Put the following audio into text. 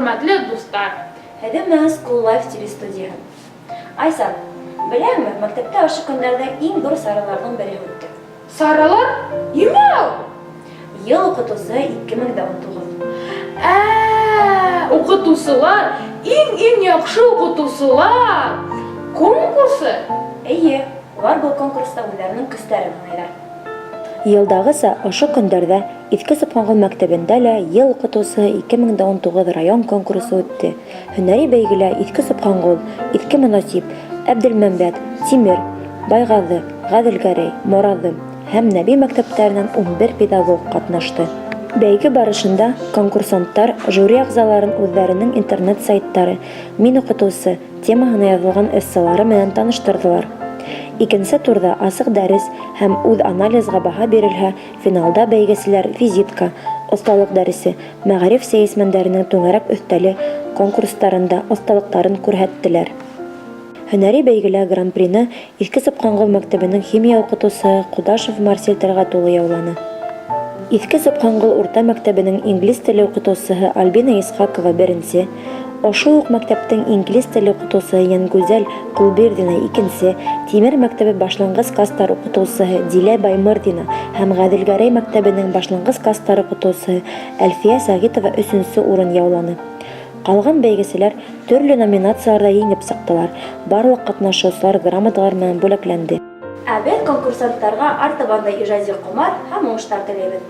хөрмәтле дуслар. Һеҙҙең менән School Life телестудияһы. Айсан, беләңме, мәктәптә ошо көндәрҙә иң ҙур сараларҙың береһе үтте. Саралар, нимә ул? Йыл уҡытыусы 2019. Уҡытыусылар, иң яҡшы уҡытыусылар конкурсы. Эйе, улар был конкурста үҙҙәренең көстәрен һынайҙар. Йылдағыса ошо көндәрҙә Иҫке Сапханғол мәктәбендә лә йыл уҡытыусы 2019 район конкурсы үтте. Һөнәри бәйгелә Иҫке Сапханғол, Иҫке Мөнасип, Әбделмәмбәт, Тимер, Байғаҙы, Ғәҙелгәрәй, Мораҙым һәм Нәби мәктәптәренән 11 педагог ҡатнашты. Бәйге барышында конкурсанттар жюри ағзаларын үҙҙәренең интернет-сайттары «Мин уҡытыусы» темаһына яҙылған эссалары менән таныштырҙылар. Икенсе турҙа асыҡ дәрес һәм үҙ анализға баһа бирелһә, финалда бәйгеселәр физика, оҫталыҡ дәресе, мәғариф сәйәсмәндәренең түңәрәк өҫтәле конкурстарында оҫталыҡтарын күрһәттеләр. Һөнәри бәйгелә гран-прины Иҫке Сапханғол мәктәбенең химия уҡытыусыһы Ҡудашев Марсель Тәлғәтуллы яуланы. Иҫке Сапханғол урта мәктәбенең инглиз теле уҡытыусыһы Альбина Исхакова беренсе, ошо уҡ мәктәптең инглиз теле уҡытыусыһы Йәнгүзәл Ҡулбирҙина икенсе, Тимер мәктәбе башланғыс кластар уҡытыусыһы Дилә Баймырҙина һәм Ғәҙелгәрәй мәктәбенең башланғыс кластар уҡытыусыһы Әлфиә Сәғитова өсөнсө урын яуланы. Ҡалған бәйгеселәр төрлө номинацияларҙа еңеп сыҡтылар. Барлыҡ ҡатнашыусылар грамоталар менән бүләкләнде. Ә беҙ конкурсанттарға артабан да ижади ҡомар һәм уңыштар теләйбеҙ.